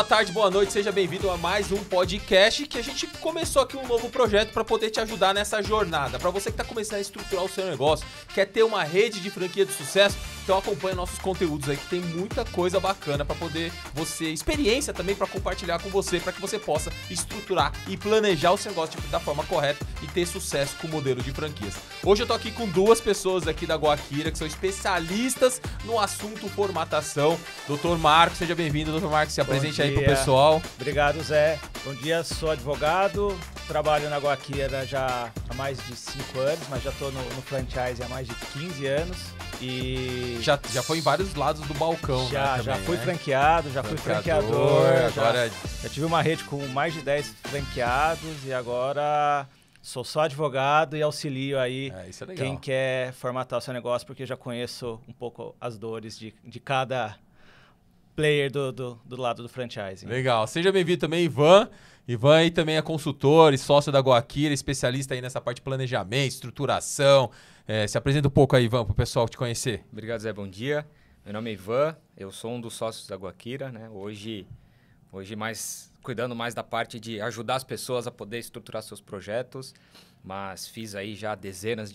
boa tarde, boa noite, seja bem-vindo a mais um podcast que a gente começou aqui um novo projeto para poder te ajudar nessa jornada. Para você que está começando a estruturar o seu negócio, quer ter uma rede de franquia de sucesso, então acompanha nossos conteúdos aí que tem muita coisa bacana para poder você, experiência também para compartilhar com você, para que você possa estruturar e planejar o seu negócio da forma correta e ter sucesso com o modelo de franquias. Hoje eu tô aqui com duas pessoas aqui da Goakira que são especialistas no assunto formatação. Dr. Marcos, seja bem-vindo, Dr. Marcos, se apresente aí pro pessoal. Obrigado, Zé. Bom dia, sou advogado, trabalho na Goakira já há mais de 5 anos, mas já estou no franchise há mais de 15 anos. E já foi em vários lados do balcão, já, né? Já também, fui né? franqueado, já fui franqueador. Agora... Já tive uma rede com mais de 10 franqueados e agora sou só advogado e auxilio aí isso é legal. Quem quer formatar o seu negócio, porque eu já conheço um pouco as dores de cada player do lado do franchising. Legal. Seja bem-vindo também, Ivan. Ivan aí também é consultor e sócio da Goakira, especialista aí nessa parte de planejamento, estruturação. Se apresenta um pouco aí, Ivan, para o pessoal te conhecer. Obrigado, Zé. Bom dia. Meu nome é Ivan, eu sou um dos sócios da Goakira, né? Hoje cuidando mais da parte de ajudar as pessoas a poder estruturar seus projetos, mas fiz aí já dezenas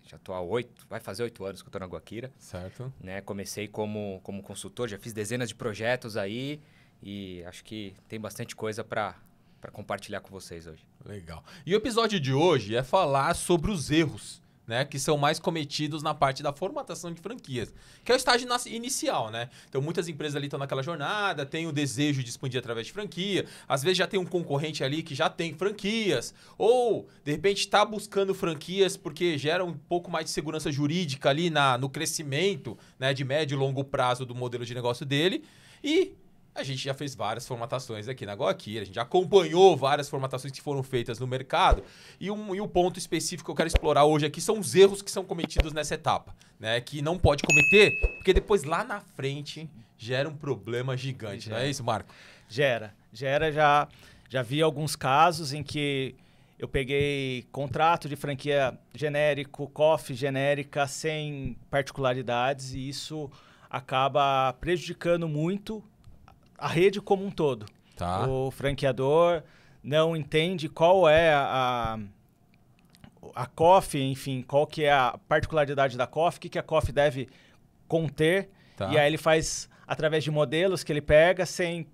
já estou há 8, vai fazer 8 anos que eu estou na Goakira. Certo. Né? Comecei como consultor, já fiz dezenas de projetos aí e acho que tem bastante coisa para compartilhar com vocês hoje. Legal. E o episódio de hoje é falar sobre os erros, né, que são mais cometidos na parte da formatação de franquias, que é o estágio inicial, né? Então, muitas empresas ali estão naquela jornada, têm o desejo de expandir através de franquia, às vezes já tem um concorrente ali que já tem franquias, ou, de repente, está buscando franquias porque gera um pouco mais de segurança jurídica ali no crescimento, né, de médio e longo prazo do modelo de negócio dele, e a gente já fez várias formatações aqui na Goakira, a gente já acompanhou várias formatações que foram feitas no mercado e o ponto específico que eu quero explorar hoje aqui são os erros que são cometidos nessa etapa, né? Que não pode cometer, porque depois lá na frente gera um problema gigante, não é isso, Marco? Já vi alguns casos em que eu peguei contrato de franquia genérico, COF genérica, sem particularidades e isso acaba prejudicando muito a rede como um todo. Tá. O franqueador não entende qual é a COF, enfim, qual que é a particularidade da COF, o que a COF deve conter, Tá. e aí ele faz através de modelos que ele pega sem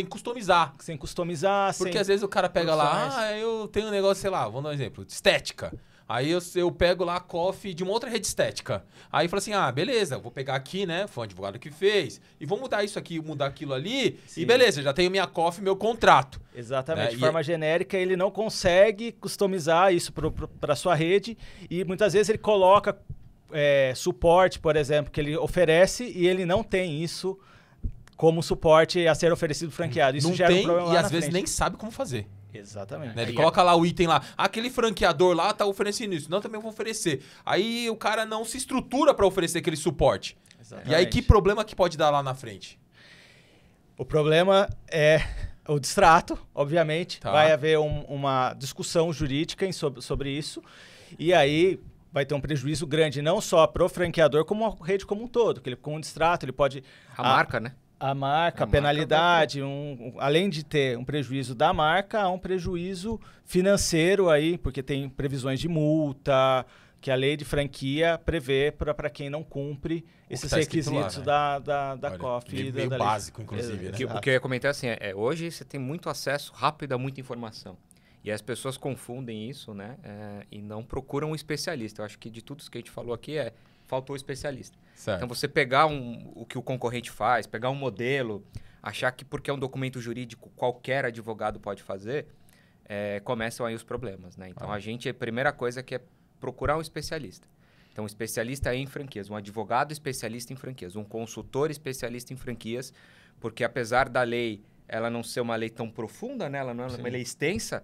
customizar. Sem customizar. Porque às vezes o cara pega lá, eu tenho um negócio, sei lá, vamos dar um exemplo, de estética. Aí eu pego lá a COF de uma outra rede estética. Aí fala assim, beleza, eu vou pegar aqui, né, foi um advogado que fez, e vou mudar isso aqui, mudar aquilo ali, Sim. E beleza, já tenho minha COF, meu contrato. Exatamente, de forma genérica, ele não consegue customizar isso para a sua rede, e muitas vezes ele coloca suporte, por exemplo, que ele oferece, e ele não tem isso como suporte a ser oferecido franqueado. Isso não gera tem, um problema e lá às na vezes frente. nem sabe como fazer. Exatamente. Né? Ele coloca lá o item lá, aquele franqueador lá tá oferecendo isso, não, também vou oferecer. Aí o cara não se estrutura para oferecer aquele suporte. Exatamente. E aí que problema que pode dar lá na frente? O problema é o distrato, obviamente. Tá. Vai haver uma discussão jurídica sobre isso. E aí vai ter um prejuízo grande, não só para o franqueador, como a rede como um todo. Que ele, com um distrato, ele pode... A marca, né? A marca, a penalidade, além de ter um prejuízo da marca, há um prejuízo financeiro aí, porque tem previsões de multa, que a lei de franquia prevê para quem não cumpre esses requisitos lá, né? da COF. Meio básico, inclusive. Né? O que eu ia comentar assim, hoje você tem muito acesso rápido a muita informação. E as pessoas confundem isso, né? E não procuram um especialista. Eu acho que de tudo isso que a gente falou aqui faltou o especialista. Certo. Então, você pegar o que o concorrente faz, pegar um modelo, achar que porque é um documento jurídico qualquer advogado pode fazer, começam aí os problemas, né? Então, a primeira coisa que é procurar um especialista. Então, um especialista em franquias, um advogado especialista em franquias, um consultor especialista em franquias, porque apesar da lei ela não ser uma lei tão profunda, né? Ela não é uma lei extensa,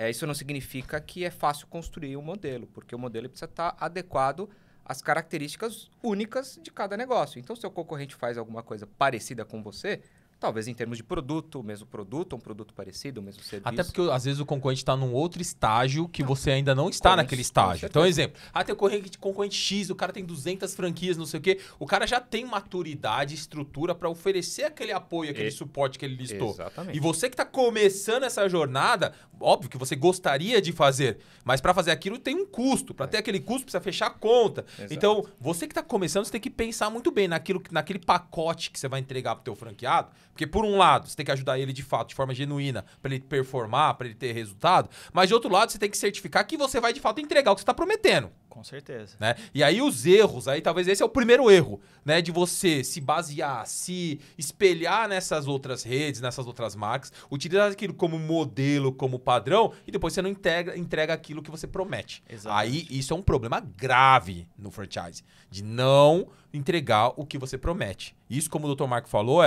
isso não significa que é fácil construir um modelo, porque o modelo precisa estar adequado às características únicas de cada negócio. Então, se o concorrente faz alguma coisa parecida com você, Talvez em termos de produto, o mesmo produto, um produto parecido, o mesmo serviço. Até porque, às vezes, o concorrente está num outro estágio que você ainda não está naquele estágio. Então, exemplo, tem o concorrente X, o cara tem 200 franquias, não sei o quê. O cara já tem maturidade, estrutura para oferecer aquele apoio, aquele suporte que ele listou. Exatamente. E você que está começando essa jornada, óbvio que você gostaria de fazer, mas para fazer aquilo tem um custo. Para ter aquele custo, precisa fechar a conta. Exato. Então, você que está começando, você tem que pensar muito bem naquele pacote que você vai entregar para o teu franqueado. Porque, por um lado, você tem que ajudar ele de fato, de forma genuína, para ele performar, para ele ter resultado. Mas, de outro lado, você tem que certificar que você vai, de fato, entregar o que você está prometendo. Com certeza. Né? E aí, os erros, aí talvez esse é o primeiro erro, né? De você se basear, se espelhar nessas outras redes, nessas outras marcas, utilizar aquilo como modelo, como padrão, e depois você não entrega aquilo que você promete. Exatamente. Aí, isso é um problema grave no franchise, de não entregar o que você promete. Isso, como o Dr. Marco falou,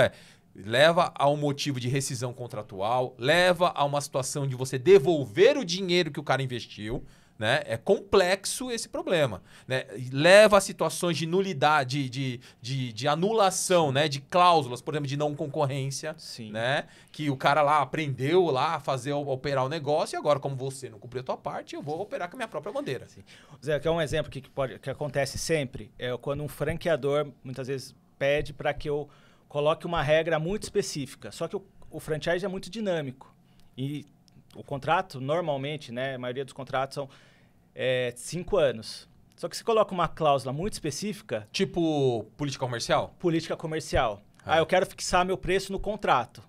leva a um motivo de rescisão contratual, leva a uma situação de você devolver o dinheiro que o cara investiu, né? É complexo esse problema, né? Leva a situações de nulidade, de anulação, né? De cláusulas, por exemplo, de não concorrência. Sim. Né? Que o cara lá aprendeu lá a operar o negócio e agora, como você não cumpriu a tua parte, eu vou operar com a minha própria bandeira. Sim. Zé, que é um exemplo que acontece sempre, é quando um franqueador muitas vezes pede para que eu coloque uma regra muito específica. Só que o franchise é muito dinâmico. E o contrato, normalmente, né, a maioria dos contratos são 5 anos. Só que se coloca uma cláusula muito específica... Tipo política comercial? Política comercial. Eu quero fixar meu preço no contrato.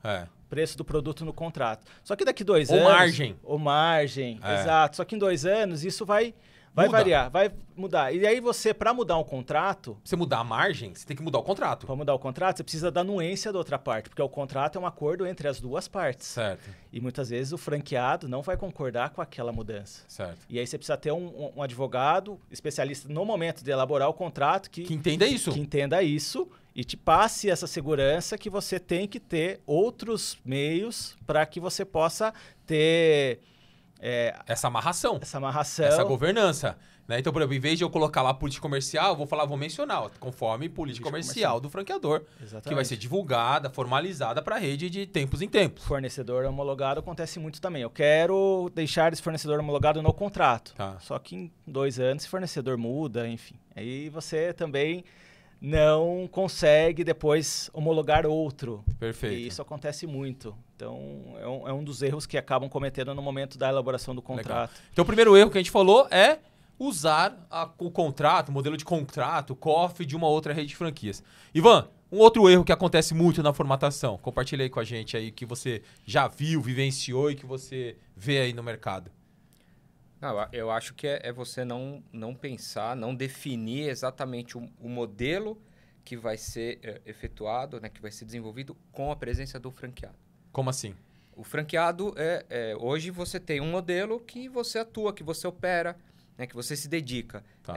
Preço do produto no contrato. Só que daqui 2 anos... Ou margem. Exato. Só que em 2 anos isso vai variar, vai mudar. E aí você, para mudar um contrato... Você mudar a margem, você tem que mudar o contrato. Para mudar o contrato, você precisa da anuência da outra parte, porque o contrato é um acordo entre as duas partes. Certo. E muitas vezes o franqueado não vai concordar com aquela mudança. Certo. E aí você precisa ter um advogado especialista no momento de elaborar o contrato que entenda isso. Que entenda isso e te passe essa segurança que você tem que ter outros meios para que você possa ter... essa amarração. Essa governança. Né? Então, por exemplo, em vez de eu colocar lá política comercial, vou mencionar, conforme política comercial do franqueador. Exatamente. Que vai ser divulgada, formalizada para a rede de tempos em tempos. Fornecedor homologado acontece muito também. Eu quero deixar esse fornecedor homologado no contrato. Só que em 2 anos, esse fornecedor muda, enfim. Aí você também não consegue depois homologar outro. Perfeito. E isso acontece muito. Então, é um dos erros que acabam cometendo no momento da elaboração do contrato. Legal. Então, o primeiro erro que a gente falou é usar o contrato, o modelo de contrato, o COF de uma outra rede de franquias. Ivan, um outro erro que acontece muito na formatação. Compartilha aí com a gente aí que você já viu, vivenciou e que você vê aí no mercado. Eu acho que é você não pensar, não definir exatamente o modelo que vai ser efetuado, né, que vai ser desenvolvido com a presença do franqueado. Como assim? O franqueado, hoje você tem um modelo que você atua, que você opera, né, que você se dedica. Tá.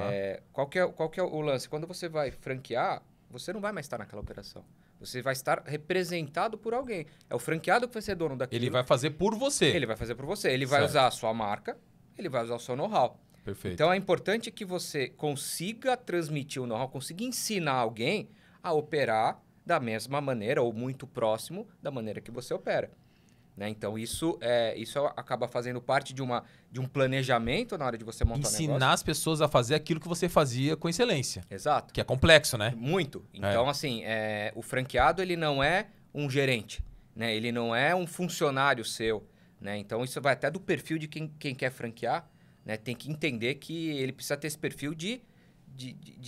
Qual que é o lance? Quando você vai franquear, você não vai mais estar naquela operação. Você vai estar representado por alguém. É o franqueado que vai ser dono daquilo. Ele vai fazer por você. Ele vai fazer por você. Ele vai usar a sua marca, ele vai usar o seu know-how. Perfeito. Então, é importante que você consiga transmitir o know-how, consiga ensinar alguém a operar da mesma maneira ou muito próximo da maneira que você opera. Né? Então, isso acaba fazendo parte de um planejamento na hora de você montar um negócio. Ensinar as pessoas a fazer aquilo que você fazia com excelência. Exato. Que é complexo, né? Muito. Então, o franqueado, ele não é um gerente, né? Ele não é um funcionário seu, né? Então, isso vai até do perfil de quem quer franquear, né? Tem que entender que ele precisa ter esse perfil de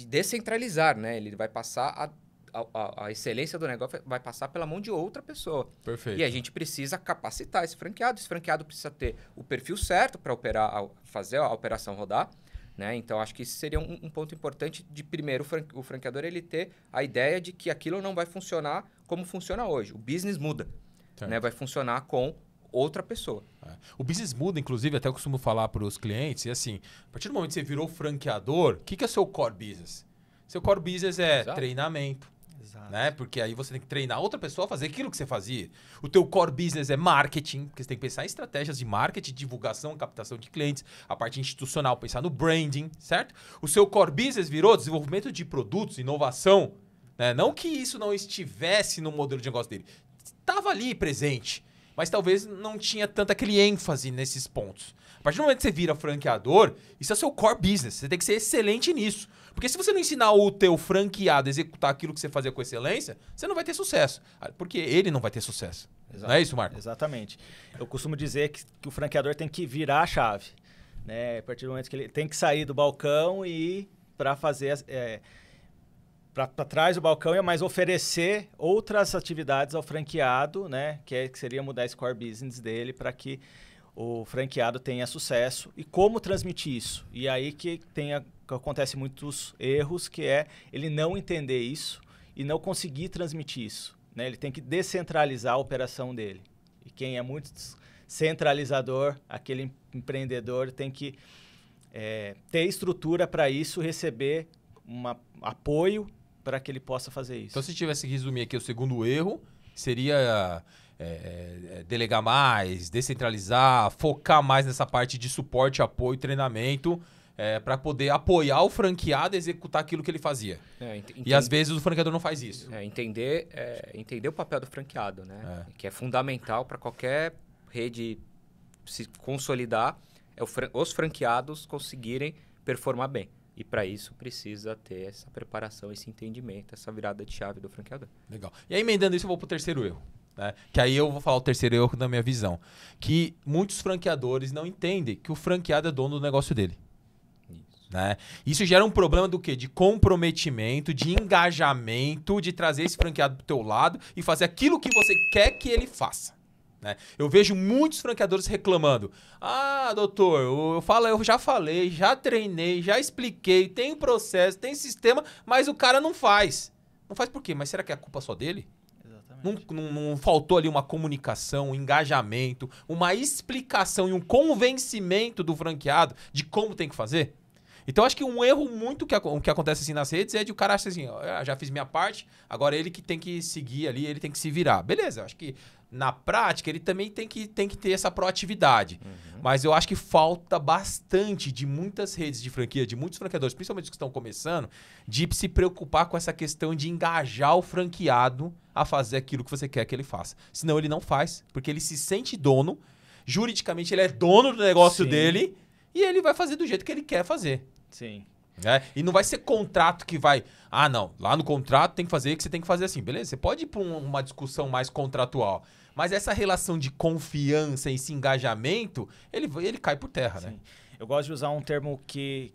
descentralizar, né? Ele vai passar a excelência do negócio vai passar pela mão de outra pessoa. Perfeito. E a gente precisa capacitar esse franqueado. Esse franqueado precisa ter o perfil certo para fazer a operação rodar. Né? Então, acho que isso seria um ponto importante de, primeiro, o franqueador ele ter a ideia de que aquilo não vai funcionar como funciona hoje. O business muda. Né? Vai funcionar com outra pessoa. O business muda, inclusive, até eu costumo falar para os clientes, assim, a partir do momento que você virou franqueador, o que é seu core business? Seu core business é treinamento. Né? Porque aí você tem que treinar outra pessoa a fazer aquilo que você fazia. O teu core business é marketing, porque você tem que pensar em estratégias de marketing, divulgação, captação de clientes, a parte institucional, pensar no branding, certo? O seu core business virou desenvolvimento de produtos, inovação, né? Não que isso não estivesse no modelo de negócio dele. estava ali presente, mas talvez não tinha tanta aquele ênfase nesses pontos. A partir do momento que você vira franqueador, isso é o seu core business. Você tem que ser excelente nisso. Porque se você não ensinar o teu franqueado a executar aquilo que você fazia com excelência, você não vai ter sucesso. Porque ele não vai ter sucesso. Exato. Não é isso, Marco? Exatamente. Eu costumo dizer que o franqueador tem que virar a chave. Né? A partir do momento que ele tem que sair do balcão e ir para fazer... para trás do balcão, mas oferecer outras atividades ao franqueado, né? Que seria mudar esse core business dele para que o franqueado tenha sucesso. E como transmitir isso? E aí que acontece muitos erros, que é ele não entender isso e não conseguir transmitir isso. Né? Ele tem que descentralizar a operação dele. E quem é muito centralizador, aquele empreendedor, tem que ter estrutura para isso, receber apoio para que ele possa fazer isso. Então, se tivesse que resumir aqui o segundo erro, seria delegar mais, descentralizar, focar mais nessa parte de suporte, apoio, treinamento, para poder apoiar o franqueado a executar aquilo que ele fazia. E às vezes o franqueador não faz isso. Entender o papel do franqueado, né? Que é fundamental para qualquer rede se consolidar, os franqueados conseguirem performar bem. E para isso precisa ter essa preparação, esse entendimento, essa virada de chave do franqueador. Legal. E aí, emendando isso, eu vou pro terceiro erro. Né? Que aí eu vou falar o terceiro erro da minha visão. Que muitos franqueadores não entendem que o franqueado é dono do negócio dele. Isso. Né? Isso gera um problema do quê? De comprometimento, de engajamento, de trazer esse franqueado pro teu lado e fazer aquilo que você quer que ele faça. Né? Eu vejo muitos franqueadores reclamando. Ah, doutor, eu já falei, já treinei, já expliquei, tem processo, tem sistema, mas o cara não faz. Não faz por quê? Mas será que é a culpa só dele? Exatamente. Não faltou ali uma comunicação, um engajamento, uma explicação e um convencimento do franqueado de como tem que fazer? Então, acho que um erro muito que acontece assim nas redes é de o cara achar assim, ó, já fiz minha parte, agora ele que tem que seguir ali, ele tem que se virar. Beleza, acho que na prática ele também tem que ter essa proatividade. Uhum. Mas eu acho que falta bastante de muitas redes de franquia, de muitos franqueadores, principalmente os que estão começando, de se preocupar com essa questão de engajar o franqueado a fazer aquilo que você quer que ele faça. Senão ele não faz, porque ele se sente dono, juridicamente ele é dono do negócio Sim. dele e ele vai fazer do jeito que ele quer fazer. Sim. Né? E não vai ser contrato que vai... Ah, não. Lá no contrato tem que fazer que você tem que fazer assim. Beleza, você pode ir para uma discussão mais contratual. Mas essa relação de confiança e esse engajamento, ele cai por terra, Sim. né? Eu gosto de usar um termo que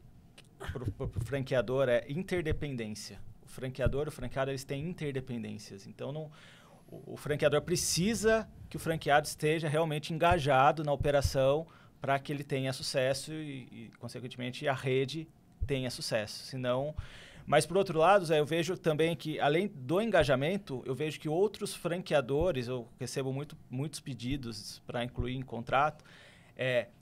para o franqueador é interdependência. O franqueador e o franqueado, eles têm interdependências. Então, o franqueador precisa que o franqueado esteja realmente engajado na operação para que ele tenha sucesso e, consequentemente, a rede tenha sucesso. Senão... Mas, por outro lado, Zé, eu vejo também que, além do engajamento, eu vejo que outros franqueadores, eu recebo muitos pedidos para incluir em contrato,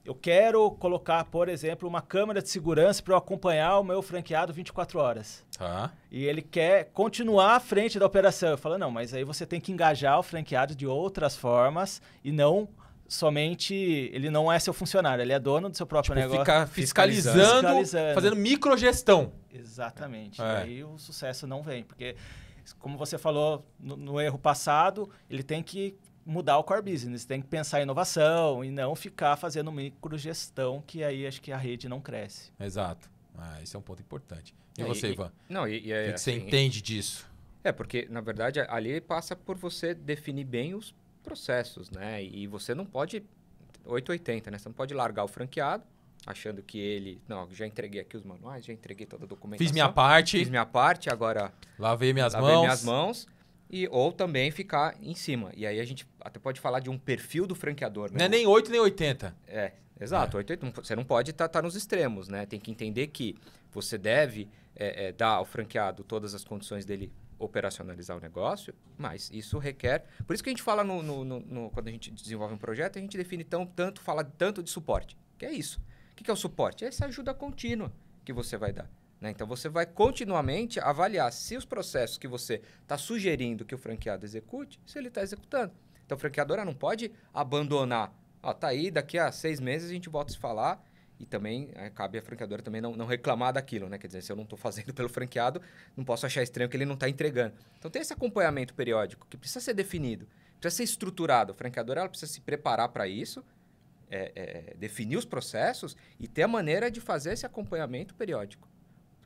eu quero colocar, por exemplo, uma câmera de segurança para eu acompanhar o meu franqueado 24 horas. Tá. E ele quer continuar à frente da operação. Eu falo, não, mas aí você tem que engajar o franqueado de outras formas e não... somente ele não é seu funcionário, ele é dono do seu próprio negócio. Fica fiscalizando, fazendo microgestão. Exatamente. E aí o sucesso não vem, porque, como você falou no erro passado, ele tem que mudar o core business, tem que pensar em inovação e não ficar fazendo microgestão, que aí acho que a rede não cresce. Exato. Esse é um ponto importante. E você, Ivan? Não, o que você entende disso? Porque, na verdade, ali passa por você definir bem os processos, né? E você não pode 880, né? Você não pode largar o franqueado achando que ele... Não, já entreguei aqui os manuais, já entreguei toda a documentação. Fiz minha parte, agora... Lavei minhas mãos. Ou também ficar em cima. E aí a gente até pode falar de um perfil do franqueador, né? Não é nem 8 nem 80. Exato. 880, você não pode estar nos extremos, né? Tem que entender que você deve dar ao franqueado todas as condições dele operacionalizar o negócio, mas isso requer... Por isso que a gente fala, quando a gente desenvolve um projeto, a gente define fala tanto de suporte, que é isso. O que é o suporte? É essa ajuda contínua que você vai dar. Né? Então, você vai continuamente avaliar se os processos que você está sugerindo que o franqueado execute, se ele está executando. Então, o franqueador não pode abandonar. Tá aí, daqui a 6 meses a gente volta a se falar. E também cabe a franqueadora também não reclamar daquilo, né? Quer dizer, se eu não estou fazendo pelo franqueado, não posso achar estranho que ele não está entregando. Então, tem esse acompanhamento periódico que precisa ser definido. precisa ser estruturado. A franqueadora ela precisa se preparar para isso, definir os processos e ter a maneira de fazer esse acompanhamento periódico.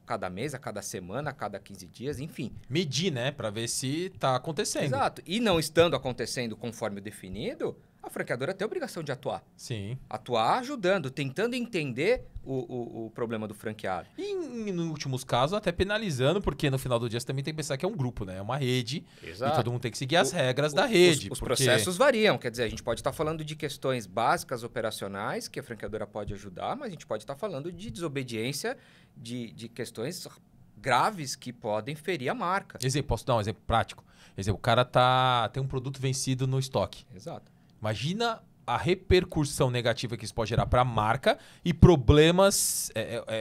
Cada mês, a cada semana, a cada 15 dias, enfim. Medir, né? Para ver se tá acontecendo. Exato. E não estando acontecendo conforme o definido, a franqueadora tem a obrigação de atuar. Sim. Atuar ajudando, tentando entender o problema do franqueado. E, em últimos casos, até penalizando, porque no final do dia você também tem que pensar que é um grupo, né? É uma rede. Exato. E todo mundo tem que seguir as regras da rede. Os porque... processos variam. Quer dizer, a gente pode estar falando de questões básicas operacionais que a franqueadora pode ajudar, mas a gente pode estar falando de desobediência de questões graves que podem ferir a marca. Exemplo, posso dar um exemplo prático? Exemplo, o cara tem um produto vencido no estoque. Exato. Imagina a repercussão negativa que isso pode gerar para a marca e problemas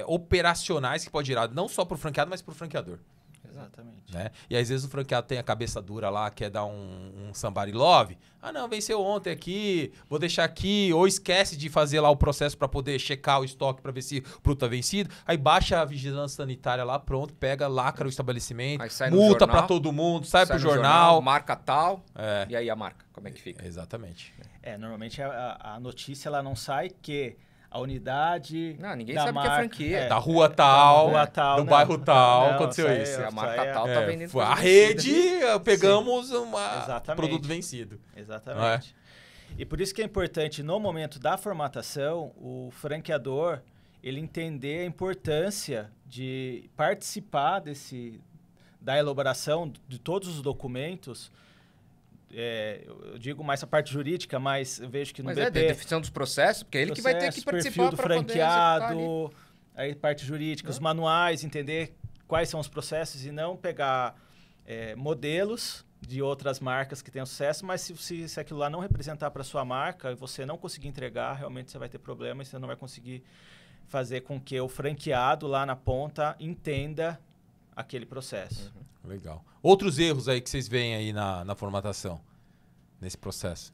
operacionais que pode gerar não só para o franqueado, mas para o franqueador. Exatamente. Né? E às vezes o franqueado tem a cabeça dura lá, quer dar um somebody love. Ah, não, venceu ontem aqui, vou deixar aqui. Ou esquece de fazer lá o processo para poder checar o estoque para ver se o produto tá vencido. Aí baixa a vigilância sanitária lá, pronto, pega, lacra o estabelecimento, multa para todo mundo, sai pro jornal. Marca tal, e aí a marca, como é que fica? Exatamente. Normalmente a notícia ela não sai que a unidade. Não, ninguém da sabe marca, que é franquia. Da rua tal, do não, bairro tal, não, aconteceu isso. A marca tal tá vendendo. A rede, pegamos um produto vencido. Exatamente. E por isso que é importante, no momento da formatação, o franqueador ele entender a importância de participar da elaboração de todos os documentos. Eu digo mais a parte jurídica, mas eu vejo que no BP... Mas definição dos processos, porque é ele que vai ter que participar perfil do franqueado, aí parte jurídica, os manuais, entender quais são os processos e não pegar modelos de outras marcas que tenham sucesso, mas se aquilo lá não representar para sua marca e você não conseguir entregar, realmente você vai ter problema e você não vai conseguir fazer com que o franqueado lá na ponta entenda aquele processo. Legal. Outros erros aí que vocês veem aí na formatação, nesse processo?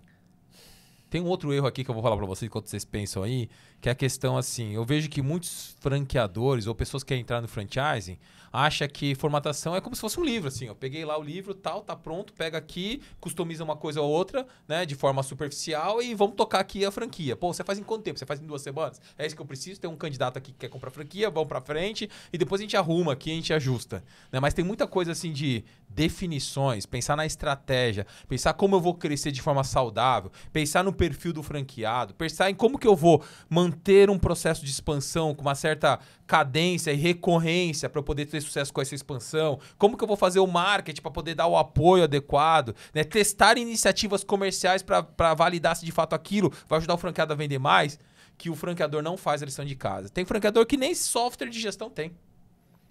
Tem um outro erro aqui que eu vou falar para vocês enquanto vocês pensam aí, que é a questão assim, eu vejo que muitos franqueadores ou pessoas que querem entrar no franchising acham que formatação é como se fosse um livro, assim, eu peguei lá o livro, tal, tá pronto, pega aqui, customiza uma coisa ou outra, né, de forma superficial e vamos tocar aqui a franquia. Pô, você faz em quanto tempo? Você faz em 2 semanas? É isso que eu preciso, tem um candidato aqui que quer comprar franquia, vamos pra frente e depois a gente arruma aqui, a gente ajusta, né? Mas tem muita coisa assim de definições, pensar na estratégia, pensar como eu vou crescer de forma saudável, pensar no perfil do franqueado, pensar em como que eu vou manter um processo de expansão com uma certa cadência e recorrência para poder ter sucesso com essa expansão, como que eu vou fazer o marketing para poder dar o apoio adequado, né? Testar iniciativas comerciais para validar se de fato aquilo vai ajudar o franqueado a vender mais, que o franqueador não faz a lição de casa. Tem franqueador que nem software de gestão tem.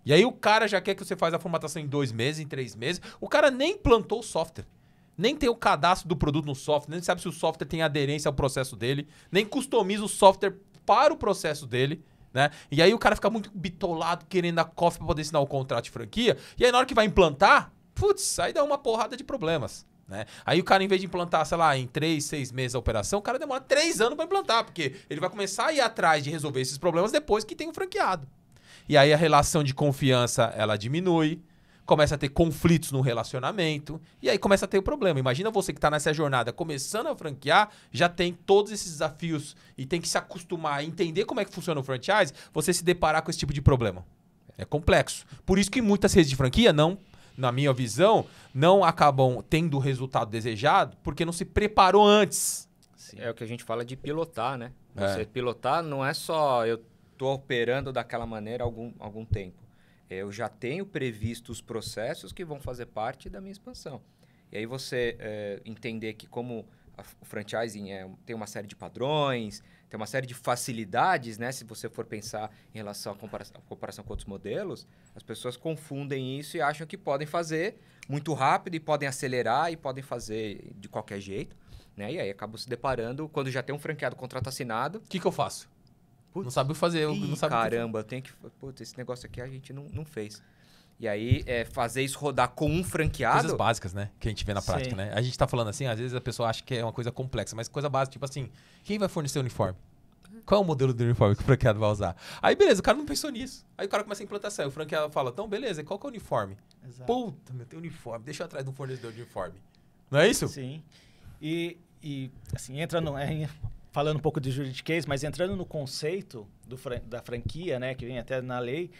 E aí o cara já quer que você faça a formatação em 2 meses, em 3 meses, o cara nem implantou o software. Nem tem o cadastro do produto no software, nem sabe se o software tem aderência ao processo dele, nem customiza o software para o processo dele, né? E aí o cara fica muito bitolado, querendo a COF para poder assinar o contrato de franquia, e aí na hora que vai implantar, putz, aí dá uma porrada de problemas, né? Aí o cara, em vez de implantar, sei lá, em 3, 6 meses a operação, o cara demora 3 anos para implantar, porque ele vai começar a ir atrás de resolver esses problemas depois que tem o franqueado. E aí a relação de confiança, ela diminui, começa a ter conflitos no relacionamento, e aí começa a ter o problema. Imagina você que está nessa jornada começando a franquear, já tem todos esses desafios e tem que se acostumar a entender como é que funciona o franchise, você se deparar com esse tipo de problema. É complexo. Por isso que muitas redes de franquia não, na minha visão, não acabam tendo o resultado desejado, porque não se preparou antes. Sim. É o que a gente fala de pilotar, né? Você pilotar não é só eu estou operando daquela maneira há algum tempo. Eu já tenho previsto os processos que vão fazer parte da minha expansão. E aí você entender que como o franchising tem uma série de padrões, tem uma série de facilidades, né? Se você for pensar em relação à comparação com outros modelos, as pessoas confundem isso e acham que podem fazer muito rápido e podem acelerar e podem fazer de qualquer jeito, né? E aí acabam se deparando, quando já tem um franqueado contrato assinado... O que eu faço? Não sabe fazer, não sabe caramba, eu tenho que... Putz, esse negócio aqui a gente não fez. E aí, fazer isso rodar com um franqueado... Coisas básicas, né? Que a gente vê na prática, né? A gente tá falando assim, às vezes a pessoa acha que é uma coisa complexa, mas coisa básica, tipo assim, quem vai fornecer o uniforme? Qual é o modelo do uniforme que o franqueado vai usar? Aí, beleza, o cara não pensou nisso. Aí o cara começa a implantação, o franqueado fala, então, beleza, qual que é o uniforme? Exato. Puta, meu, tem uniforme, deixa eu atrás de um fornecedor de uniforme. Não é isso? Sim. E assim, falando um pouco de juridiquês, mas entrando no conceito da franquia, né, que vem até na lei,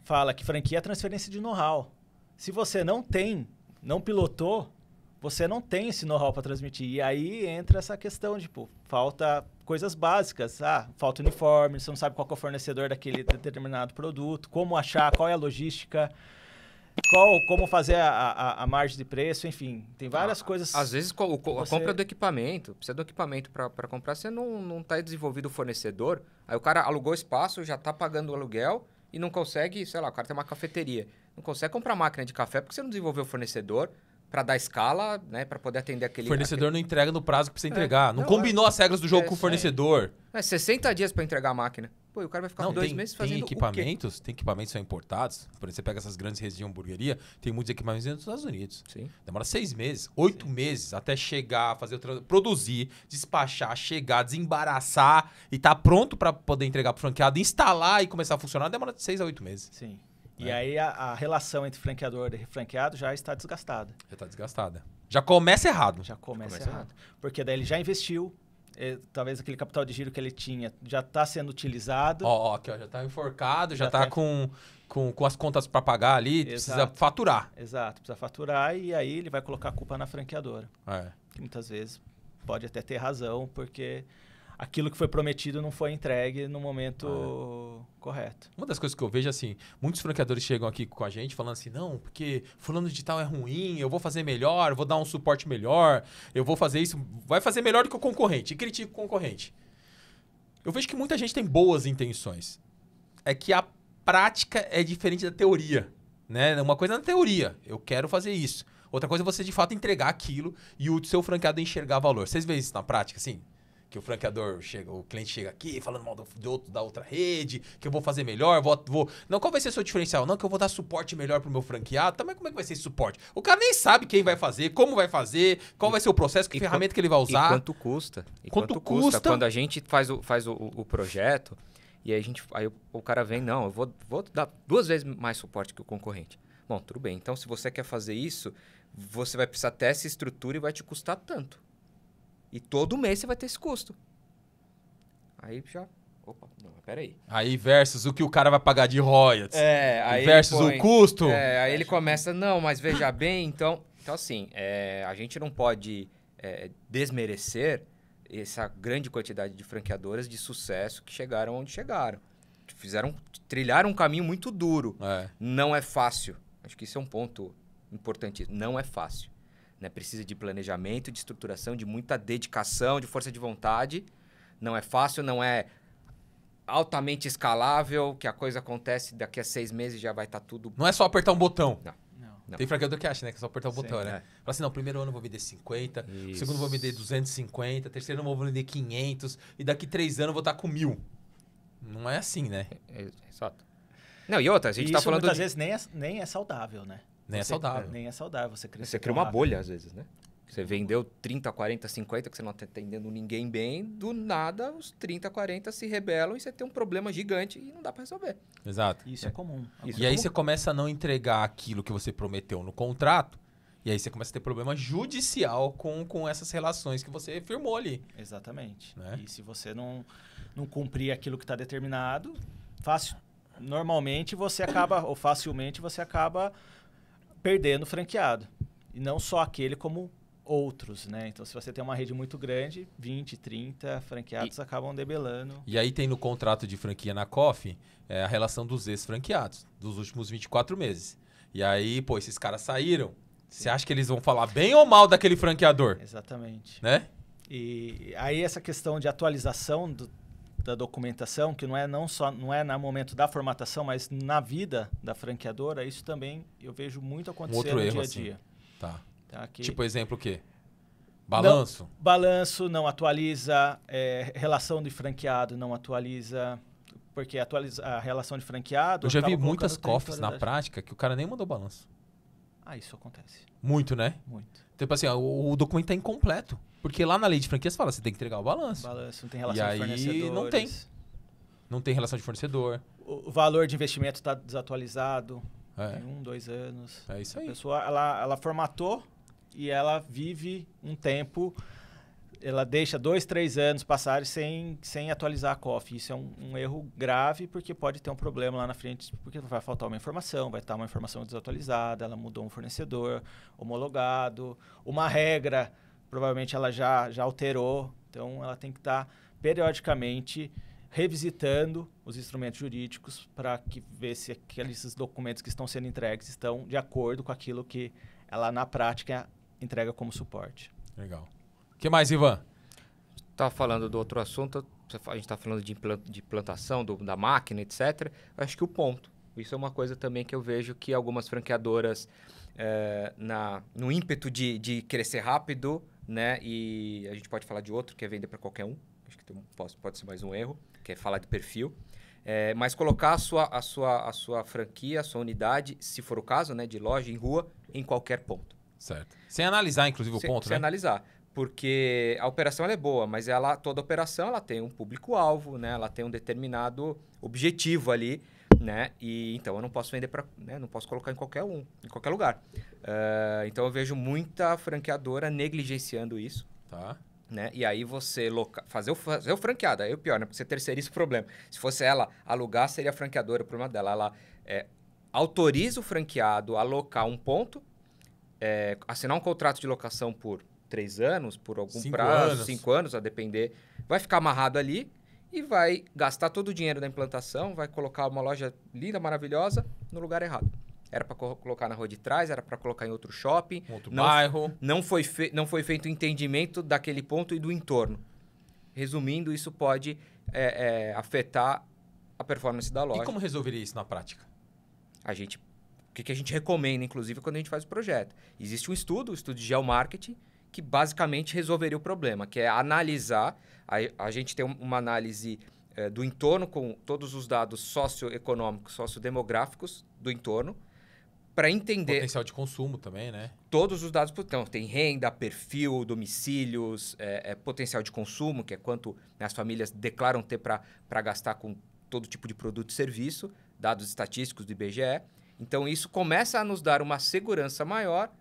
fala que franquia é transferência de know-how. Se você não pilotou, você não tem esse know-how para transmitir. E aí entra essa questão de, falta coisas básicas. Falta uniforme, você não sabe qual que é o fornecedor daquele determinado produto, como achar, qual é a logística, como fazer a margem de preço, enfim. Tem várias coisas. Às vezes, a compra do equipamento, precisa do equipamento para comprar, você não está desenvolvido o fornecedor, aí o cara alugou espaço, já está pagando o aluguel e não consegue, sei lá, o cara tem uma cafeteria, não consegue comprar máquina de café porque você não desenvolveu o fornecedor para dar escala, né, para poder atender aquele... O fornecedor não entrega no prazo que precisa entregar. Não combinou as regras do jogo com o fornecedor. 60 dias para entregar a máquina. Pô, e o cara vai ficar 2 meses fazendo equipamentos, tem equipamentos que são importados. Por exemplo, você pega essas grandes redes de hamburgueria, tem muitos equipamentos dentro dos Estados Unidos. Sim. Demora 6 meses, 8 meses até chegar, produzir, despachar, chegar, desembaraçar e tá pronto para poder entregar pro franqueado, instalar e começar a funcionar, demora de 6 a 8 meses. Sim. E aí a relação entre franqueador e franqueado já está desgastada. Já está desgastada. Já começa errado. Já começa errado. Porque daí ele já investiu, talvez aquele capital de giro que ele tinha já está sendo utilizado. Aqui, já está enforcado, já está com as contas para pagar ali, precisa faturar. Exato, precisa faturar e aí ele vai colocar a culpa na franqueadora. Que muitas vezes pode até ter razão, porque aquilo que foi prometido não foi entregue no momento correto. Uma das coisas que eu vejo, assim, muitos franqueadores chegam aqui com a gente falando assim, não, porque fulano de tal é ruim, eu vou fazer melhor, eu vou dar um suporte melhor, eu vou fazer isso, vai fazer melhor do que o concorrente, e critica o concorrente. Eu vejo que muita gente tem boas intenções. É que a prática é diferente da teoria, né? Uma coisa é na teoria, eu quero fazer isso. Outra coisa é você, de fato, entregar aquilo e o seu franqueado enxergar valor. Vocês veem isso na prática, assim? Que o franqueador chega, o cliente chega aqui falando mal da outra rede, que eu vou fazer melhor, vou... Não, qual vai ser o seu diferencial? Não, que eu vou dar suporte melhor pro meu franqueado. Também como é que vai ser esse suporte? O cara nem sabe quem vai fazer, como vai fazer, qual vai ser o processo, que ferramenta que ele vai usar. E quanto custa. Quanto custa. Quando a gente faz o projeto, e aí o cara vem, não, eu vou dar 2 vezes mais suporte que o concorrente. Bom, tudo bem. Então, se você quer fazer isso, você vai precisar ter essa estrutura e vai te custar tanto. E todo mês você vai ter esse custo. Aí já... Opa, não, peraí. Aí versus o que o cara vai pagar de royalties. Aí versus o custo. Aí ele começa, não, mas veja bem, então assim, a gente não pode desmerecer essa grande quantidade de franqueadoras de sucesso que chegaram onde chegaram. Trilharam um caminho muito duro. Não é fácil. Acho que isso é um ponto importante. Não é fácil. Né? Precisa de planejamento, de estruturação, de muita dedicação, de força de vontade. Não é fácil, não é altamente escalável, que a coisa acontece daqui a 6 meses já vai estar tudo... Não é só apertar um botão. Não. Tem franqueador que acha, né? Que é só apertar o botão, né? Fala assim, não, primeiro ano eu vou vender 50, segundo eu vou vender 250, terceiro ano eu vou vender 500, e daqui 3 anos eu vou estar com 1.000. Não é assim, né? Exato. Não, e outra, a gente tá falando... muitas vezes nem é saudável, né? Nem é saudável. Nem é saudável. Você cria uma bolha, às vezes, né? Você vendeu 30, 40, 50, que você não está atendendo ninguém bem, do nada os 30, 40 se rebelam e você tem um problema gigante e não dá para resolver. Exato. Isso é comum. E aí você começa a não entregar aquilo que você prometeu no contrato, e aí você começa a ter problema judicial com essas relações que você firmou ali. Exatamente. Né? E se você não cumprir aquilo que está determinado, normalmente você acaba, ou facilmente você acaba perdendo o franqueado. E não só aquele, como outros, né? Então, se você tem uma rede muito grande, 20, 30 franqueados acabam debelando. E aí tem no contrato de franquia na Coffee a relação dos ex-franqueados, dos últimos 24 meses. E aí, pô, esses caras saíram. Você acha que eles vão falar bem ou mal daquele franqueador? Exatamente. Né? E aí essa questão de atualização da documentação, que não é no momento da formatação, mas na vida da franqueadora, isso também eu vejo muito acontecer no dia a dia. Assim. Tá. Que tipo exemplo o quê? Balanço? Balanço não atualiza, relação de franqueado não atualiza, porque a relação de franqueado... Eu já vi muitas Coffees na prática que o cara nem mandou balanço. Isso acontece. Muito, né? Muito. Tipo assim, o documento tá incompleto. Porque lá na lei de franquias fala, você tem que entregar o balanço. Balanço, não tem relação de fornecedores. E aí não tem. Não tem relação de fornecedor. O valor de investimento está desatualizado. Tem 1, 2 anos. É isso aí. A pessoa, ela formatou e ela vive um tempo, ela deixa 2, 3 anos passarem sem atualizar a COF. Isso é um erro grave, porque pode ter um problema lá na frente, porque vai faltar uma informação, vai estar uma informação desatualizada, ela mudou um fornecedor homologado, uma regra, provavelmente ela já alterou, então ela tem que estar periodicamente revisitando os instrumentos jurídicos para ver se aqueles documentos que estão sendo entregues estão de acordo com aquilo que ela, na prática, entrega como suporte. Legal. O que mais, Ivan? Estava falando do outro assunto, a gente está falando de implantação da máquina, etc. Eu acho que o ponto. Isso é uma coisa também que eu vejo que algumas franqueadoras, no ímpeto de crescer rápido, né? E a gente pode falar de outro, que é vender para qualquer um. Acho que pode ser mais um erro, que é falar de perfil. Mas colocar a sua franquia, a sua unidade, se for o caso, né, de loja, em rua, em qualquer ponto. Certo. Sem analisar, inclusive, o ponto, né? Sem analisar. Porque a operação ela é boa, mas toda operação ela tem um público-alvo, né? Ela tem um determinado objetivo ali, né? E então eu não posso vender não posso colocar em qualquer lugar. Então eu vejo muita franqueadora negligenciando isso. Tá. Né? E aí você fazer o franqueado, aí é o pior, né? Porque você terceiriza o problema. Se fosse ela alugar, seria a franqueadora o problema dela. Ela autoriza o franqueado a alocar um ponto, assinar um contrato de locação por 3 anos, por algum 5 prazo, anos. 5 anos, a depender. Vai ficar amarrado ali e vai gastar todo o dinheiro da implantação, vai colocar uma loja linda, maravilhosa, no lugar errado. Era para colocar na rua de trás, era para colocar em outro shopping. Outro bairro. Não foi feito o entendimento daquele ponto e do entorno. Resumindo, isso pode afetar a performance da loja. E como resolveria isso na prática? O que a gente recomenda, inclusive, quando a gente faz o projeto? Existe um estudo de geomarketing, que basicamente resolveria o problema, que é analisar. A gente tem uma análise do entorno com todos os dados socioeconômicos, sociodemográficos do entorno, para entender... Potencial de consumo também, né? Todos os dados... Então, tem renda, perfil, domicílios, potencial de consumo, que é quanto, né, as famílias declaram ter para gastar com todo tipo de produto e serviço, dados estatísticos do IBGE. Então, isso começa a nos dar uma segurança maior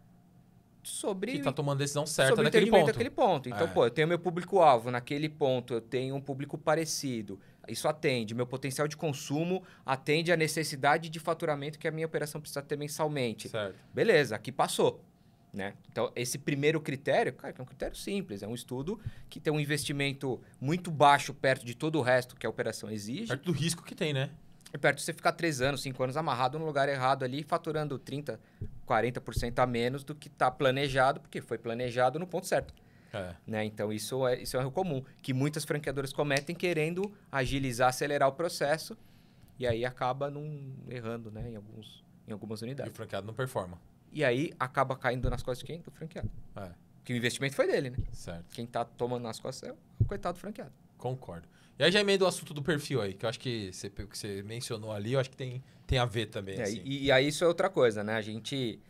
sobre... Que está tomando a decisão certa sobre naquele o entendimento ponto. daquele ponto. Então, eu tenho meu público-alvo naquele ponto, eu tenho um público parecido. Isso atende. Meu potencial de consumo atende à necessidade de faturamento que a minha operação precisa ter mensalmente. Certo. Beleza, aqui passou. Né? Então, esse primeiro critério, cara, é um critério simples. É um estudo que tem um investimento muito baixo perto de todo o resto que a operação exige. Perto do risco que tem, né? E perto de você ficar 3 anos, 5 anos amarrado no lugar errado ali, faturando 30%, 40% a menos do que está planejado, porque foi planejado no ponto certo. Né? Então, isso é um erro comum, que muitas franqueadoras cometem querendo agilizar, acelerar o processo, e aí acaba errando, né, em algumas E unidades. o franqueado não performa. E aí acaba caindo nas costas de quem? Do franqueado. Porque o investimento foi dele, né? Certo. Quem está tomando nas costas é o coitado do franqueado. Concordo. E aí já emenda o assunto do perfil aí, que eu acho que você mencionou ali, eu acho que tem a ver também. Assim. E aí isso é outra coisa, né? A gente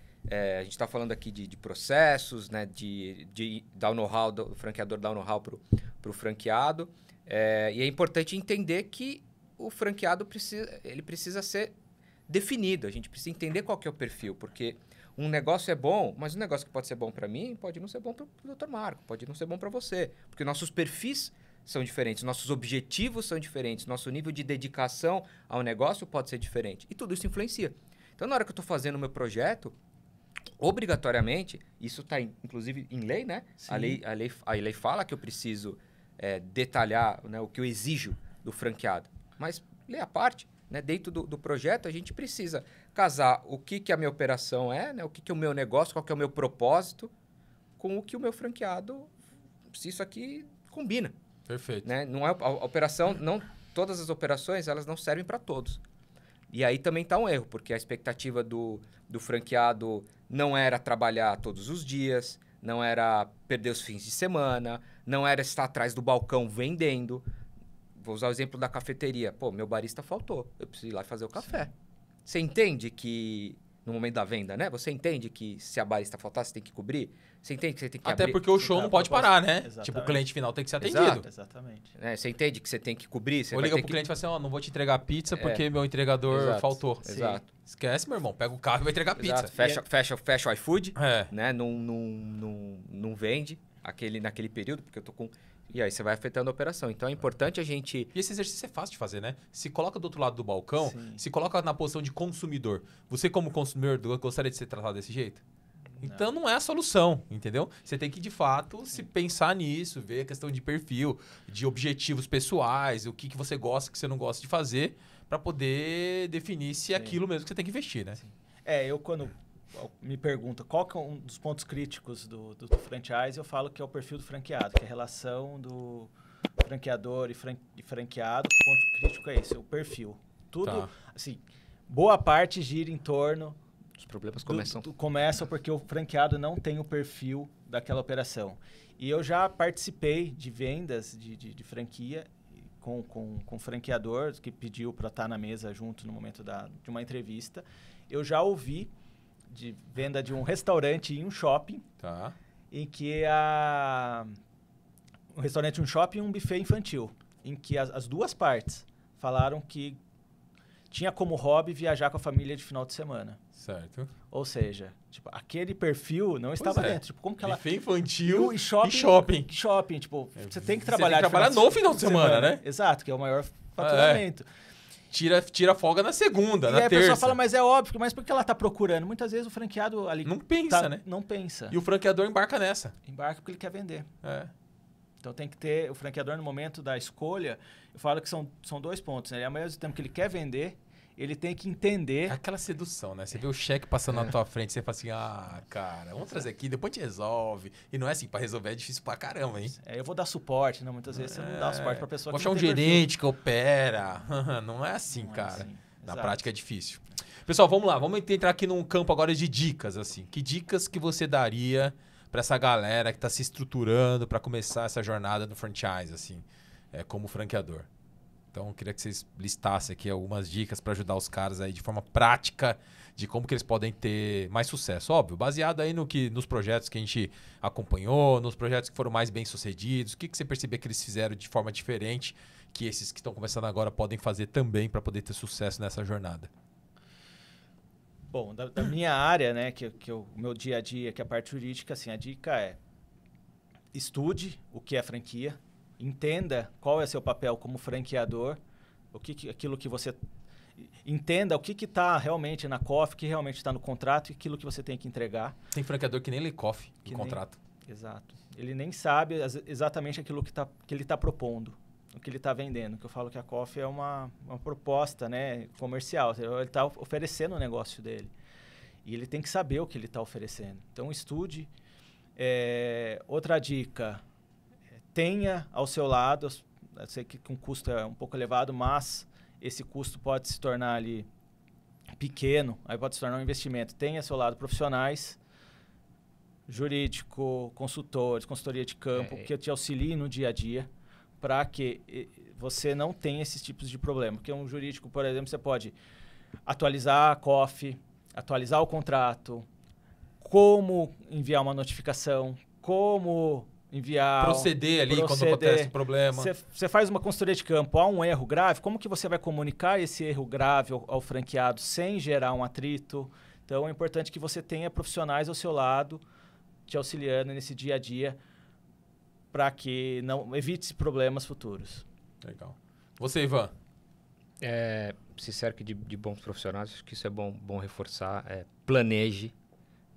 está falando aqui de processos, né? De dar o know-how, do franqueador dar o know-how para o franqueado. E é importante entender que o franqueado precisa ser definido. A gente precisa entender qual que é o perfil, porque um negócio é bom, mas um negócio que pode ser bom para mim pode não ser bom para o Dr. Marco, pode não ser bom para você, porque nossos perfis são diferentes, nossos objetivos são diferentes, nosso nível de dedicação ao negócio pode ser diferente. E tudo isso influencia. Então, na hora que eu estou fazendo o meu projeto, obrigatoriamente, isso está inclusive em lei, né? A lei fala que eu preciso detalhar, né, o que eu exijo do franqueado. Mas, lei à parte, né, dentro do projeto, a gente precisa casar o que a minha operação é, né, o que é o meu negócio, qual que é o meu propósito, com o que o meu franqueado, se isso aqui combina. Perfeito. Né? Não é a operação, não todas as operações elas não servem para todos. E aí também está um erro, porque a expectativa do franqueado não era trabalhar todos os dias, não era perder os fins de semana, não era estar atrás do balcão vendendo. Vou usar o exemplo da cafeteria. Pô, meu barista faltou, eu preciso ir lá fazer o café. Você entende que no momento da venda, né? Você entende que se a barista faltar, você tem que cobrir? Você entende que você tem que Até abrir... porque o show não pode parar, né? Exatamente. Tipo, o cliente final tem que ser Exato. atendido. Exatamente. né? Você entende que você tem que cobrir? Você Ou vai liga ter pro que... cliente e fala assim, ó, não vou te entregar a pizza porque meu entregador Exato. faltou. Exato. Esquece, meu irmão. Pega o carro e vai entregar a pizza. Exato. Fecha o iFood, É. né? Não vende naquele período, porque eu tô com... E aí você vai afetando a operação. Então é importante a gente... E esse exercício é fácil de fazer, né? Se coloca do outro lado do balcão, Sim. se coloca na posição de consumidor. Você, como consumidor, gostaria de ser tratado desse jeito? Então não é a solução, entendeu? Você tem que, de fato, se pensar nisso, ver a questão de perfil, de objetivos pessoais, o que você gosta, o que você não gosta de fazer, para poder definir se é aquilo mesmo que você tem que investir, né? Sim. Eu quando me pergunta qual que é um dos pontos críticos do franchise, eu falo que é o perfil do franqueado, que é a relação do franqueador e franqueado. O ponto crítico é esse, o perfil. Tudo, assim, boa parte gira em torno... Os problemas começam porque o franqueado não tem o perfil daquela operação. E eu já participei de vendas de franquia com franqueador que pediu para estar na mesa junto no momento de uma entrevista. Eu já ouvi de venda de um restaurante em um shopping, em que um restaurante, um shopping e um buffet infantil, em que as duas partes falaram que tinha como hobby viajar com a família de final de semana. Certo. Ou seja, tipo, aquele perfil não estava dentro. Tipo, como que ela... Buffet infantil e shopping. Shopping, tipo, você tem que trabalhar... no final de semana, né? Exato, que é o maior faturamento. Tira folga na segunda, na terça. E aí a pessoa fala, mas é óbvio, mas por que ela está procurando? Muitas vezes o franqueado ali... Não pensa, né? Não pensa. E o franqueador embarca nessa. Embarca porque ele quer vender. É. Então tem que ter... O franqueador, no momento da escolha, eu falo que são 2 pontos, né? Ao mesmo tempo que ele quer vender, ele tem que entender... É aquela sedução, né? Você vê o cheque passando na tua frente, você fala assim, cara, vamos trazer aqui, depois a gente resolve. E não é assim, para resolver é difícil pra caramba, hein? Eu vou dar suporte, né? Muitas vezes você não dá suporte pra pessoa vou que achar não um tem gerente que opera. Não é assim, Não é cara. assim. Na Exato. prática é difícil. Pessoal, vamos lá. Vamos entrar aqui num campo agora de dicas, assim. Que dicas que você daria para essa galera que tá se estruturando para começar essa jornada no franchise, assim, como franqueador? Então, eu queria que vocês listassem aqui algumas dicas para ajudar os caras aí de forma prática de como que eles podem ter mais sucesso. Óbvio, baseado aí nos projetos que a gente acompanhou, nos projetos que foram mais bem-sucedidos. O que você percebeu que eles fizeram de forma diferente que esses que estão começando agora podem fazer também para poder ter sucesso nessa jornada? Bom, da minha área, né, o meu dia a dia, que é a parte jurídica, assim, a dica é estude o que é franquia, entenda qual é seu papel como franqueador, aquilo que você... Entenda o que está realmente na COF, o que realmente está no contrato e aquilo que você tem que entregar. Tem franqueador que nem lê COF no contrato. Exato. Ele nem sabe exatamente aquilo que ele está propondo, o que ele está vendendo. Que eu falo que a COF é uma proposta, né, comercial. Ele está oferecendo o negócio dele. E ele tem que saber o que ele está oferecendo. Então, estude. Outra dica... Tenha ao seu lado, eu sei que o custo é um pouco elevado, mas esse custo pode se tornar ali pequeno, aí pode se tornar um investimento. Tenha ao seu lado profissionais, jurídico, consultores, consultoria de campo, que te auxiliem no dia a dia para que você não tenha esses tipos de problema. Porque um jurídico, por exemplo, você pode atualizar a COF, atualizar o contrato, como enviar uma notificação, como... proceder ali quando acontece o problema. Você faz uma consultoria de campo, há um erro grave, como que você vai comunicar esse erro grave ao franqueado sem gerar um atrito? Então, é importante que você tenha profissionais ao seu lado, te auxiliando nesse dia a dia, para que não evite problemas futuros. Legal. Você, Ivan? Se cerque de bons profissionais, acho que isso é bom reforçar. Planeje,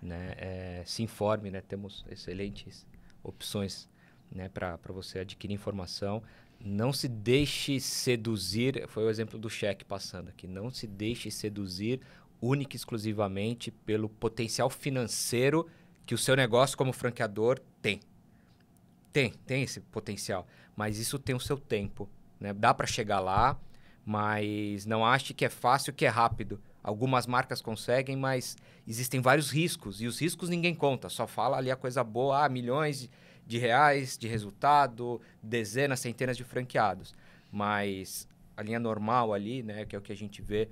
né? Se informe, né? Temos excelentes opções, né, para você adquirir informação. Não se deixe seduzir, foi o exemplo do cheque passando aqui, não se deixe seduzir única e exclusivamente pelo potencial financeiro que o seu negócio como franqueador tem. Tem esse potencial, mas isso tem o seu tempo, né? Dá para chegar lá, mas não ache que é fácil, que é rápido. Algumas marcas conseguem, mas existem vários riscos. E os riscos ninguém conta. Só fala ali a coisa boa, milhões de reais de resultado, dezenas, centenas de franqueados. Mas a linha normal ali, né, que é o que a gente vê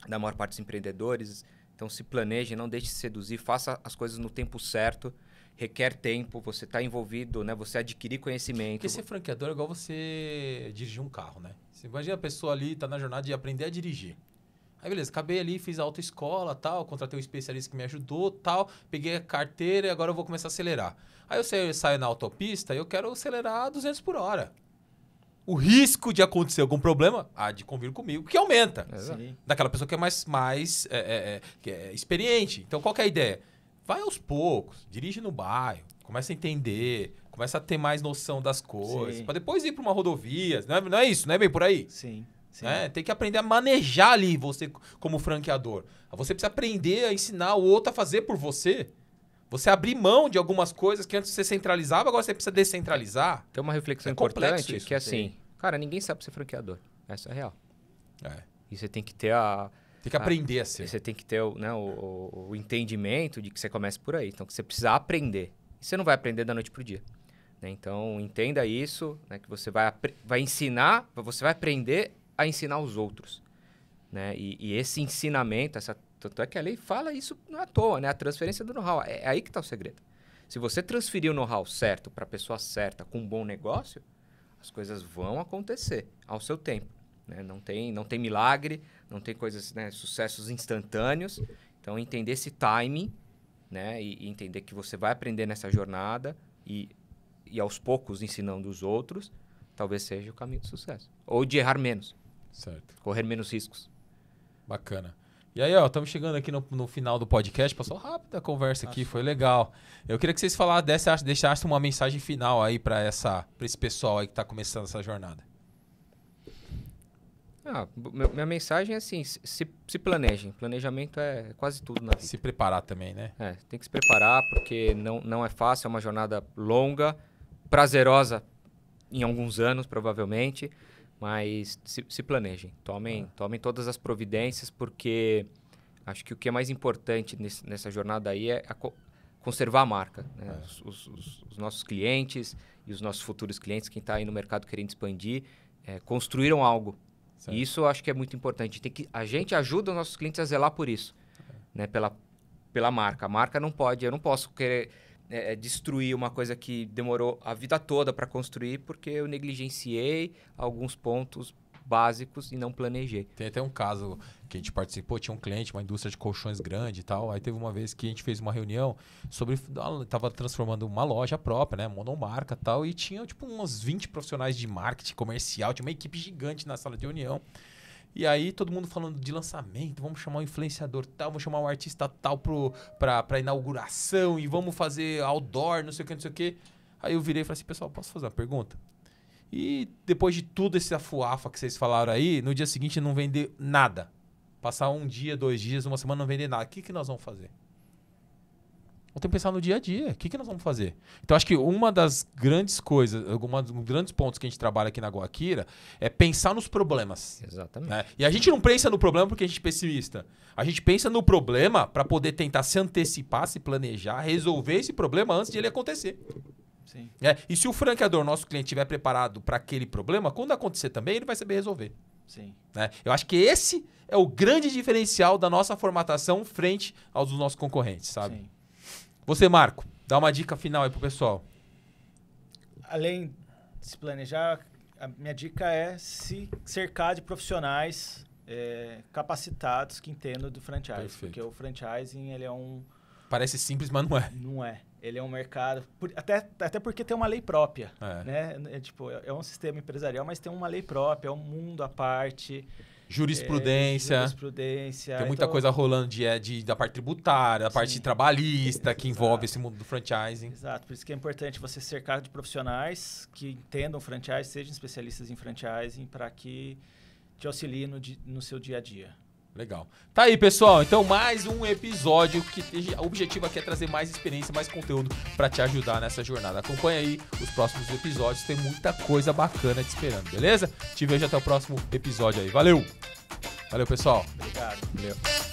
da maior parte dos empreendedores, Então se planeje, não deixe se seduzir, faça as coisas no tempo certo. Requer tempo, você está envolvido, né? Você adquirir conhecimento. Porque ser franqueador é igual você dirigir um carro, né? Você imagina a pessoa ali, tá na jornada de aprender a dirigir. Aí beleza, acabei ali, fiz a autoescola, tal, contratei um especialista que me ajudou, tal, peguei a carteira e agora eu vou começar a acelerar. Aí eu saio na autopista e eu quero acelerar a 200 por hora. O risco de acontecer algum problema há de convir comigo, que aumenta. Sim. Daquela pessoa que é mais que é experiente. Então, qual que é a ideia? Vai aos poucos, dirige no bairro, começa a entender, começa a ter mais noção das coisas, para depois ir para uma rodovia. Não é isso? Não é bem por aí? Sim. Sim. Tem que aprender a manejar ali você como franqueador. Você precisa aprender a ensinar o outro a fazer por você. Você abrir mão de algumas coisas que antes você centralizava, agora você precisa descentralizar. Tem uma reflexão importante que é assim, cara, ninguém sabe ser franqueador. Essa é a real. E você tem que ter Tem que aprender a ser. Você tem que ter o entendimento de que você começa por aí. Então, que você precisa aprender. E você não vai aprender da noite pro dia. Né? Então, entenda isso, né? Que você vai ensinar, você vai aprender a ensinar os outros. Né? E esse ensinamento, tanto é que a lei fala isso não é à toa, né? A transferência do know-how. É aí que está o segredo. Se você transferir o know-how certo para a pessoa certa com um bom negócio, as coisas vão acontecer ao seu tempo. Né? Não tem milagre, não tem coisas, né, sucessos instantâneos. Então, entender esse timing, né, e entender que você vai aprender nessa jornada e aos poucos ensinando os outros, talvez seja o caminho do sucesso. Ou de errar menos. Certo. Correr menos riscos. Bacana. E aí, ó, estamos chegando aqui no final do podcast. Passou rápido a conversa aqui, foi legal. Eu queria que vocês deixassem uma mensagem final aí para esse pessoal aí que está começando essa jornada. Minha mensagem é assim, se planejem. Planejamento é quase tudo na vida. Se preparar também, né? Tem que se preparar porque não é fácil, é uma jornada longa, prazerosa em alguns anos, provavelmente, mas se planejem. Tomem todas as providências, porque acho que o que é mais importante nessa jornada aí é conservar a marca. Né? Os nossos clientes e os nossos futuros clientes, quem está aí no mercado querendo expandir, construíram algo. Certo. E isso eu acho que é muito importante. A gente ajuda os nossos clientes a zelar por isso, né? Pela marca. A marca não pode, eu não posso querer destruir uma coisa que demorou a vida toda para construir porque eu negligenciei alguns pontos básicos e não planejei. Tem até um caso que a gente participou, tinha um cliente, uma indústria de colchões grande e tal, aí teve uma vez que a gente fez uma reunião estava transformando uma loja própria, né, monomarca e tal, e tinha tipo uns 20 profissionais de marketing comercial, tinha uma equipe gigante na sala de reunião. E aí todo mundo falando de lançamento, vamos chamar um influenciador tal, vamos chamar um artista tal pra inauguração e vamos fazer outdoor, não sei o que. Aí eu virei e falei assim, pessoal, posso fazer uma pergunta? E depois de tudo esse afuafa que vocês falaram aí, no dia seguinte não vender nada. Passar um dia, 2 dias, uma semana não vender nada. O que nós vamos fazer? Vamos ter que pensar no dia a dia. O que nós vamos fazer? Então, acho que uma das grandes coisas, um dos grandes pontos que a gente trabalha aqui na Guaquira é pensar nos problemas. Exatamente. Né? E a gente não pensa no problema porque a gente é pessimista. A gente pensa no problema para poder tentar se antecipar, se planejar, resolver esse problema antes de ele acontecer. Sim. E se o franqueador, nosso cliente, estiver preparado para aquele problema, quando acontecer também, ele vai saber resolver. Sim. Né? Eu acho que esse é o grande diferencial da nossa formatação frente aos dos nossos concorrentes, sabe? Sim. Você, Marco, dá uma dica final aí pro pessoal. Além de se planejar, a minha dica é se cercar de profissionais capacitados que entendam do franchise. Perfeito. Porque o franchising, ele é um... Parece simples, mas não é. Não é. Ele é um mercado... Até porque tem uma lei própria. Né? É um sistema empresarial, mas tem uma lei própria, é um mundo à parte... Jurisprudência. Tem muita coisa rolando da parte tributária, da parte trabalhista, que envolve esse mundo do franchising. Exato, por isso que é importante você cercar de profissionais que entendam franchising, sejam especialistas em franchising, para que te auxiliem no seu dia a dia. Legal. Tá aí, pessoal. Então, mais um episódio que o objetivo aqui é trazer mais experiência, mais conteúdo para te ajudar nessa jornada. Acompanha aí os próximos episódios, tem muita coisa bacana te esperando, beleza? Te vejo até o próximo episódio aí. Valeu! Valeu, pessoal. Obrigado. Valeu.